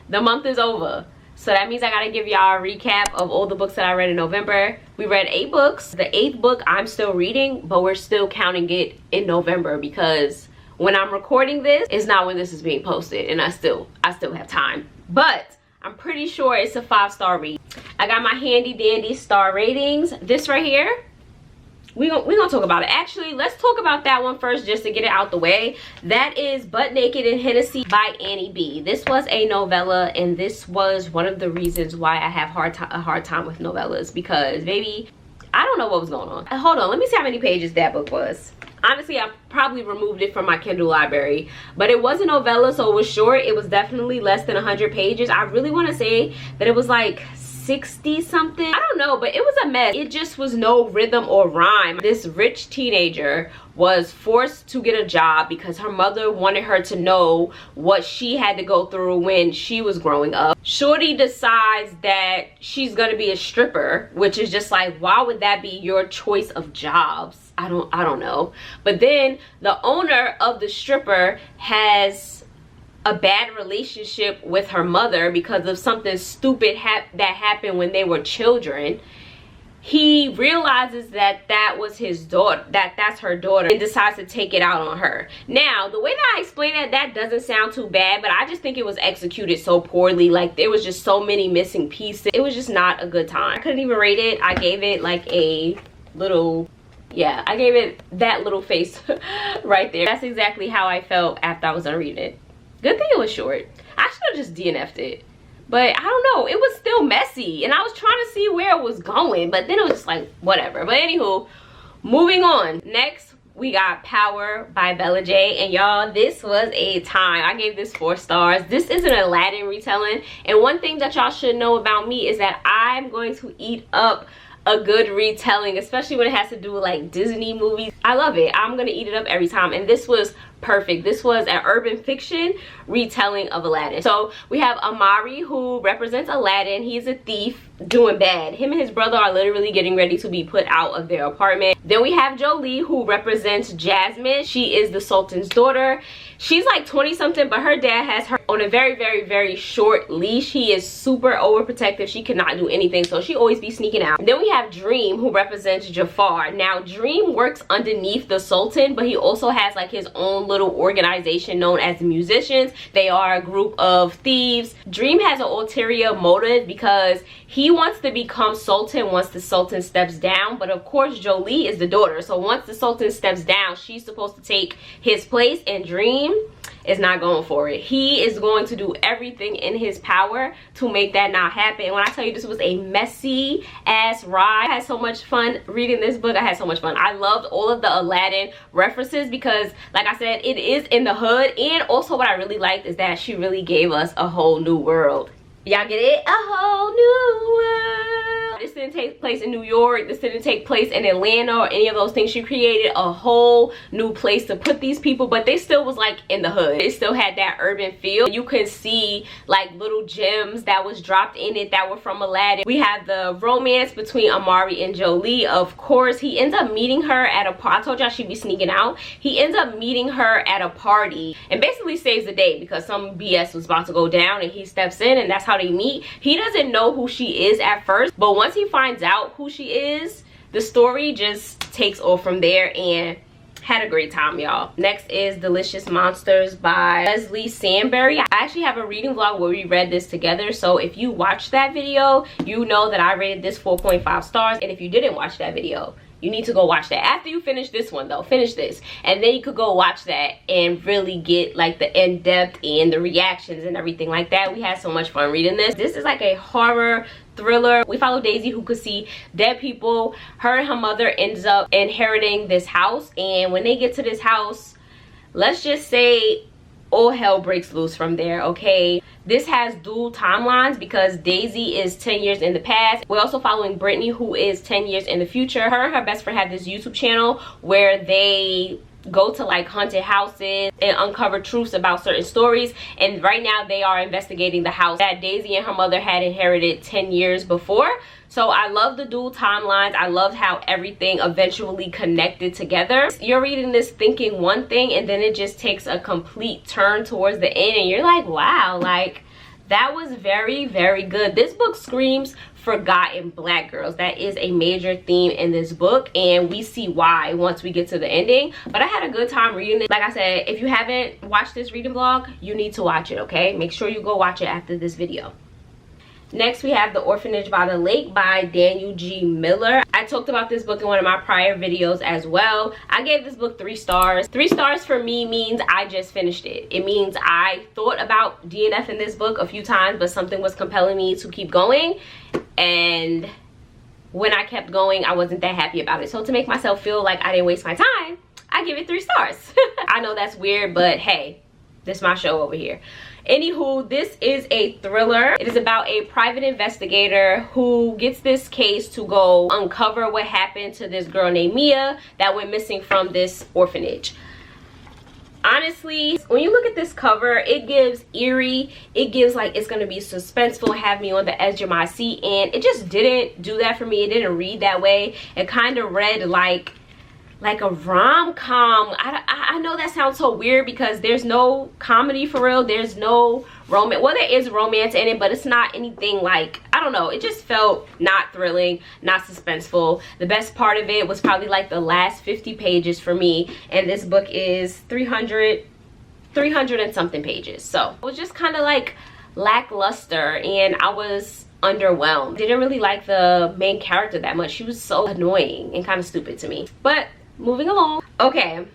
the month is over. So that means I gotta give y'all a recap of all the books that I read in November. We read 8 books. The 8th book I'm still reading, but we're still counting it in November because when I'm recording this, it's not when this is being posted, and I still have time. But I'm pretty sure it's a 5-star read. I got my handy dandy star ratings. This right here, we gonna talk about it. Actually, let's talk about that one first just to get it out the way. That is Butt Naked and Hennessy by Annie B. This was a novella, and this was one of the reasons why I have a hard time with novellas, because baby, I don't know what was going on. Hold on, let me see how many pages that book was. Honestly, I probably removed it from my Kindle library, but it was a novella, so it was short. It was definitely less than 100 pages. I really want to say that it was like 60 something. I don't know, but it was a mess. It just was no rhythm or rhyme. This rich teenager was forced to get a job because her mother wanted her to know what she had to go through when she was growing up. Shorty decides that she's gonna be a stripper, which is just like, why would that be your choice of jobs? I don't know. But then the owner of the stripper has a bad relationship with her mother because of something stupid that happened when they were children. He realizes that that was his daughter, that's her daughter, and decides to take it out on her. Now, the way that I explain that doesn't sound too bad, but I just think it was executed so poorly. Like, there was just so many missing pieces. It was just not a good time. I couldn't even rate it. I gave it like a little, yeah, I gave it that little face right there. That's exactly how I felt after I was done reading it. Good thing it was short. I should have just DNF'd it. But I don't know, it was still messy, and I was trying to see where it was going, but then it was just like, whatever. But anywho, moving on. Next, we got Power by Bella J, and y'all, this was a time. I gave this 4 stars. This is an Aladdin retelling, and one thing that y'all should know about me is that I'm going to eat up a good retelling, especially when it has to do with like Disney movies. I love it. I'm gonna eat it up every time, and this was perfect. This was an urban fiction retelling of Aladdin. So we have Amari, who represents Aladdin. He's a thief doing bad. Him and his brother are literally getting ready to be put out of their apartment. Then we have Jolie, who represents Jasmine. She is the Sultan's daughter. She's like 20 something, but her dad has her on a very short leash. He is super overprotective. She cannot do anything, so she always be sneaking out. Then we have Dream, who represents Jafar. Now Dream works underneath the Sultan, but he also has like his own little organization known as the Musicians. They are a group of thieves. Dream has an ulterior motive because he wants to become Sultan once the Sultan steps down, but of course Jolie is the daughter, so once the Sultan steps down, she's supposed to take his place, and Dream is not going for it. He is going to do everything in his power to make that not happen. And when I tell you this was a messy ass ride, I had so much fun reading this book. I had so much fun. I loved all of the Aladdin references because, like I said, it is in the hood, and also what I really liked is that she really gave us a whole new world. Y'all get it? A whole new world. This didn't take place in New York. This didn't take place in Atlanta or any of those things. She created a whole new place to put these people, but they still was like in the hood. It still had that urban feel. You could see like little gems that was dropped in it that were from Aladdin. We have the romance between Amari and Jolie. Of course, he ends up meeting her at a party. I told y'all she'd be sneaking out. He ends up meeting her at a party and basically saves the day because some BS was about to go down, and he steps in, and that's how they meet. He doesn't know who she is at first, but once he finds out who she is, the story just takes off from there, and had a great time, y'all. Next is Delicious Monsters by Leslie Sambury. I actually have a reading vlog where we read this together, so if you watched that video, you know that I rated this 4.5 stars, and if you didn't watch that video, you need to go watch that. After you finish this one though, finish this, and then you could go watch that and really get like the in-depth and the reactions and everything like that. We had so much fun reading this. This is like a horror thriller. We follow Daisy, who could see dead people. Her and her mother ends up inheriting this house, and when they get to this house, let's just say all hell breaks loose from there, okay? This has dual timelines because Daisy is 10 years in the past. We're also following Brittany, who is 10 years in the future. Her and her best friend have this YouTube channel where they go to like haunted houses and uncover truths about certain stories, and right now they are investigating the house that Daisy and her mother had inherited 10 years before. So I love the dual timelines. I loved how everything eventually connected together. You're reading this thinking one thing, and then it just takes a complete turn towards the end, and you're like, wow, like That was very, very good. This book screams forgotten black girls. That is a major theme in this book, and we see why once we get to the ending. But I had a good time reading it. Like I said, if you haven't watched this reading vlog, you need to watch it, okay? Make sure you go watch it after this video. Next, we have The Orphanage by the Lake by Daniel G. Miller. I talked about this book in one of my prior videos as well. I gave this book 3 stars. 3 stars for me means I just finished it. It means I thought about DNF in this book a few times, but something was compelling me to keep going. And when I kept going, I wasn't that happy about it. So to make myself feel like I didn't waste my time, I give it 3 stars. I know that's weird, but hey, this is my show over here. Anywho, this is a thriller. It is about a private investigator who gets this case to go uncover what happened to this girl named Mia that went missing from this orphanage. Honestly, when you look at this cover, it gives eerie. It gives like it's gonna be suspenseful, have me on the edge of my seat, and it just didn't do that for me. It didn't read that way. It kind of read like a rom-com. I know that sounds so weird because there's no comedy for real. There's no romance. Well, there is romance in it, but it's not anything like, I don't know. It just felt not thrilling, not suspenseful. The best part of it was probably like the last 50 pages for me. And this book is 300 and something pages. So it was just kind of like lackluster, and I was underwhelmed. Didn't really like the main character that much. She was so annoying and kind of stupid to me. But moving along. Okay,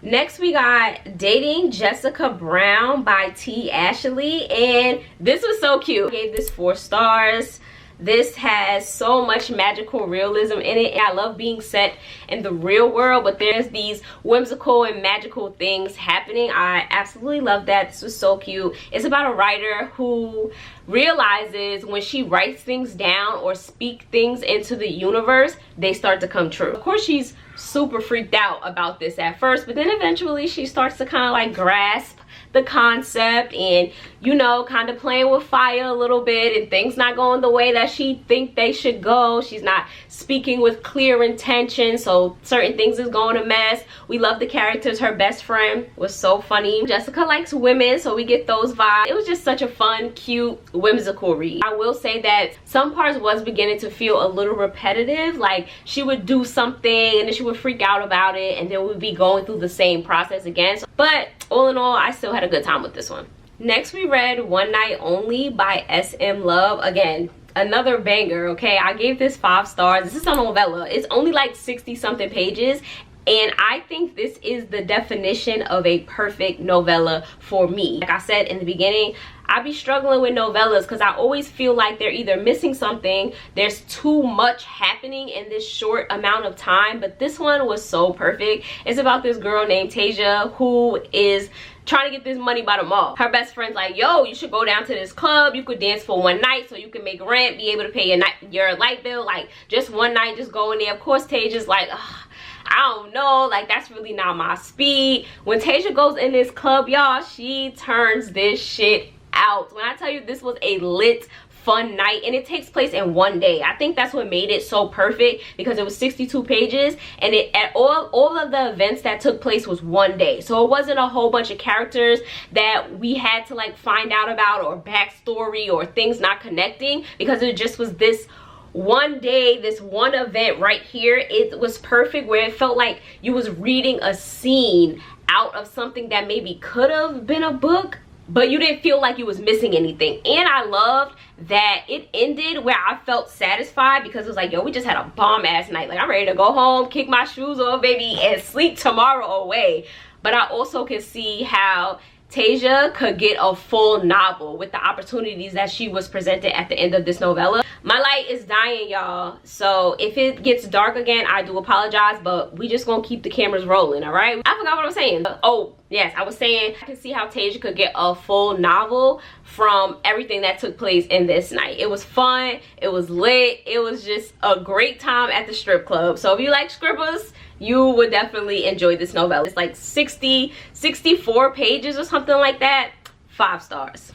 next we got Dating Jessica Brown by T. Ashely, and this was so cute. I gave this 4 stars. This has so much magical realism in it, and I love being set in the real world, but there's these whimsical and magical things happening. I absolutely love that. This was so cute. It's about a writer who realizes when she writes things down or speak things into the universe, they start to come true. Of course, she's super freaked out about this at first, but then eventually she starts to kind of like grasp the concept, and you know, kind of playing with fire a little bit, and things not going the way that she think they should go. She's not speaking with clear intention, so certain things is going to mess. We love the characters. Her best friend was so funny. Jessica likes women, so we get those vibes. It was just such a fun, cute, whimsical read. I will say that some parts was beginning to feel a little repetitive, like she would do something and then she would freak out about it, and then we'd be going through the same process again. But all in all, I still had a good time with this one. Next, we read One Night Only by S.M. Love. Again, another banger, okay? I gave this 5 stars. This is a novella. It's only like 60 something pages, and I think this is the definition of a perfect novella for me. Like I said in the beginning, I be struggling with novellas because I always feel like they're either missing something, there's too much happening in this short amount of time, but this one was so perfect. It's about this girl named Tasia who is trying to get this money by the mall. Her best friend's like, yo, you should go down to this club. You could dance for one night so you can make rent, be able to pay your light bill. Like, just one night, just go in there. Of course, Tasia's like, ugh, I don't know, like that's really not my speed. When Tasia goes in this club, y'all, she turns this shit out. When I tell you this was a lit, fun night, and it takes place in one day. I think that's what made it so perfect, because it was 62 pages, and all of the events that took place was one day. So it wasn't a whole bunch of characters that we had to like find out about, or backstory, or things not connecting, because it just was this one day, this one event right here. It was perfect, where it felt like you was reading a scene out of something that maybe could have been a book, but you didn't feel like you was missing anything. And I loved that it ended where I felt satisfied, because it was like, yo, we just had a bomb ass night. Like, I'm ready to go home, kick my shoes off, baby, and sleep tomorrow away. But I also could see how Tasia could get a full novel with the opportunities that she was presented at the end of this novella. My light is dying, y'all, so if it gets dark again, I do apologize, but we just gonna keep the cameras rolling, all right? I forgot what I was saying. Oh yes, I was saying I can see how Tasia could get a full novel from everything that took place in this night. It was fun, it was lit, it was just a great time at the strip club. So if you like strippers, you would definitely enjoy this novella. It's like 64 pages or something like that. 5 stars.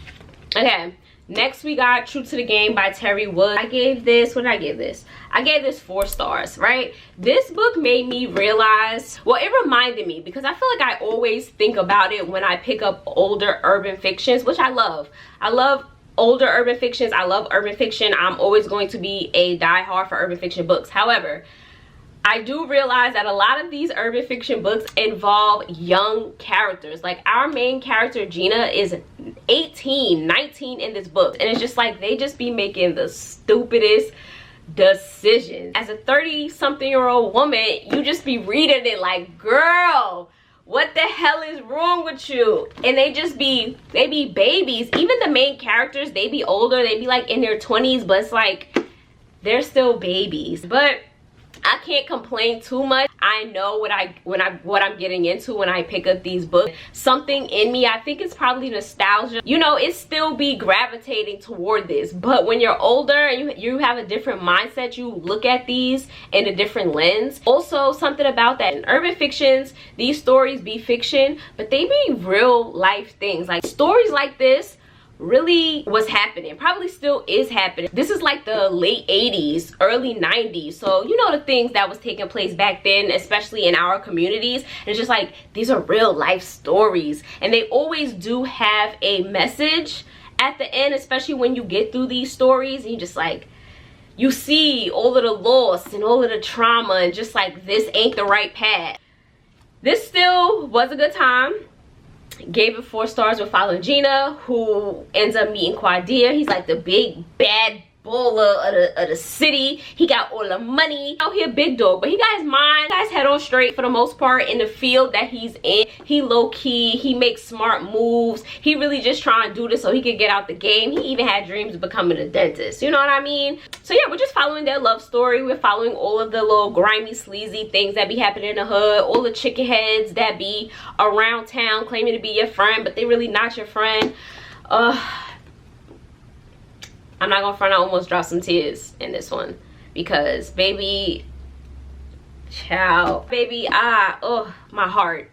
Okay, next we got True to the Game by Terri Woods. I gave this, what did I give this? I gave this 4 stars, right? This book made me realize, well, it reminded me, because I feel like I always think about it when I pick up older urban fictions, which I love. I love older urban fictions. I love urban fiction. I'm always going to be a diehard for urban fiction books. However, I do realize that a lot of these urban fiction books involve young characters. Like our main character Gina is 18, 19 in this book, and it's just like they just be making the stupidest decisions. As a 30-something-year-old woman, you just be reading it like, girl, what the hell is wrong with you? And they be babies. Even the main characters, they be older, they be like in their 20s, but it's like they're still babies. But I can't complain too much. I know what I'm getting into when I pick up these books. Something in me, I think it's probably nostalgia. You know, it still be gravitating toward this. But when you're older and you have a different mindset, you look at these in a different lens. Also, something about that in urban fictions, these stories be fiction, but they be real life things. Like stories like this really was happening, probably still is happening. This is like the late 80s, early 90s, so you know the things that was taking place back then, especially in our communities. And it's just like these are real life stories, and they always do have a message at the end, especially when you get through these stories and you just like, you see all of the loss and all of the trauma, and just like this ain't the right path. This still was a good time. Gave it 4 stars. We're following Gina, who ends up meeting Quadir. He's like the big bad baller of the city. He got all the money. Out here big dog, but he got his mind, got his head on straight for the most part in the field that he's in. He low-key, he makes smart moves. He really just trying to do this so he could get out the game. He even had dreams of becoming a dentist, you know what I mean? So yeah, we're just following their love story. We're following all of the little grimy, sleazy things that be happening in the hood, all the chicken heads that be around town claiming to be your friend, but they really not your friend. I'm not gonna front, I almost dropped some tears in this one because baby, child, baby, oh, my heart,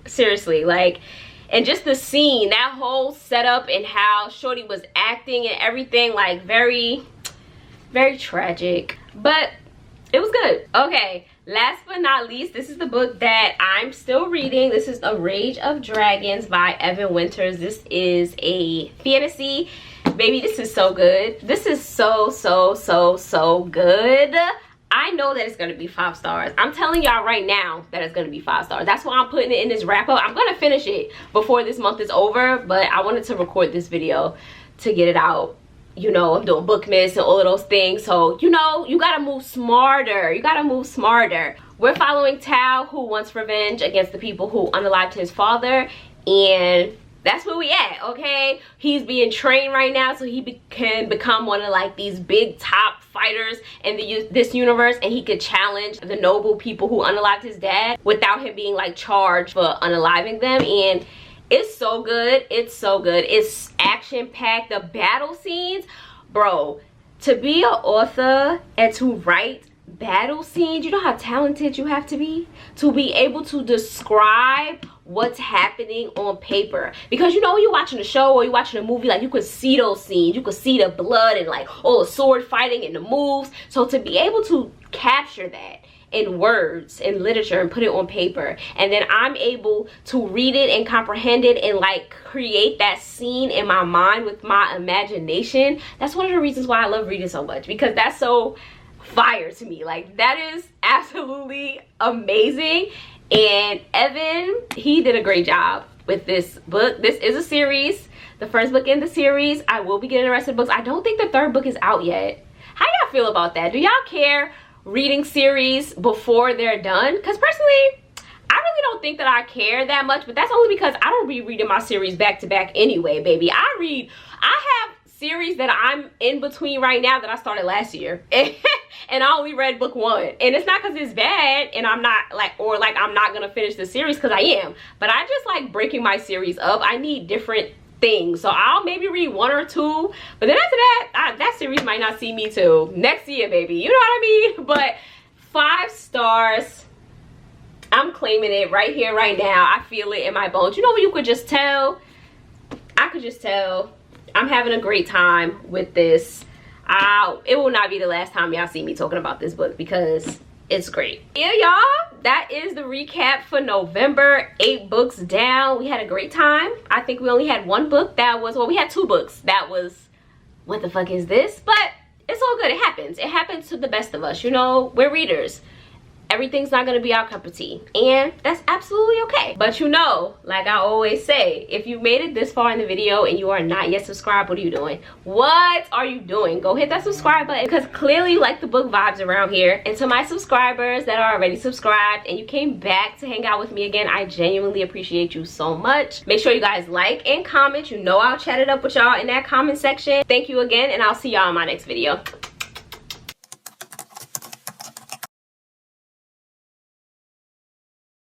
seriously. Like, and just the scene, that whole setup and how shorty was acting and everything, like very, very tragic, but it was good. Okay, last but not least, this is the book that I'm still reading. This is A Rage of Dragons by Evan Winters. This is a fantasy. Baby, this is so good. This is so good. I know that it's gonna be 5 stars. I'm telling y'all right now that it's gonna be 5 stars. That's why I'm putting it in this wrap up. I'm gonna finish it before this month is over, but I wanted to record this video to get it out. You know, I'm doing Bookmas and all of those things, so you know, you gotta move smarter. You gotta move smarter. We're following Tao, who wants revenge against the people who unalived his father, and that's where we at, okay? He's being trained right now so he can become one of like these big top fighters in this universe, and he could challenge the noble people who unalived his dad without him being like charged for unaliving them. And it's so good. It's so good. It's action-packed. The battle scenes, bro, to be an author and to write battle scenes, you know how talented you have to be able to describe what's happening on paper. Because you know, when you're watching a show or you're watching a movie, like you could see those scenes, you could see the blood and like all the sword fighting and the moves. So to be able to capture that in words and literature and put it on paper, and then I'm able to read it and comprehend it and like create that scene in my mind with my imagination, that's one of the reasons why I love reading so much, because that's so fire to me. Like, that is absolutely amazing. And Evan, he did a great job with this book. This is a series, the first book in the series. I will be getting the rest of the books. I don't think the 3rd book is out yet. How y'all feel about that? Do y'all care reading series before they're done? Because personally, I really don't think that I care that much, but that's only because I don't be reading my series back to back anyway, baby. I have series that I'm in between right now that I started last year. And I only read book 1. And it's not because it's bad and I'm not like, or like I'm not gonna finish the series, because I am. But I just like breaking my series up. I need different things. So I'll maybe read 1 or 2. But then after that, that series might not see me till next year, baby. You know what I mean? But 5 stars. I'm claiming it right here, right now. I feel it in my bones. You know what you could just tell? I could just tell I'm having a great time with this. It will not be the last time y'all see me talking about this book, because it's great. Yeah, y'all, that is the recap for November. 8 books down. We had a great time. I think we only had one book that was, well, we had 2 books that was, what the fuck is this? But it's all good. It happens. It happens to the best of us. You know, we're readers. Everything's not gonna be our cup of tea, and that's absolutely okay. But you know, like I always say, if you made it this far in the video and you are not yet subscribed, what are you doing? What are you doing? Go hit that subscribe button, because clearly you like the book vibes around here. And to my subscribers that are already subscribed and you came back to hang out with me again, I genuinely appreciate you so much. Make sure you guys like and comment. You know I'll chat it up with y'all in that comment section. Thank you again, and I'll see y'all in my next video.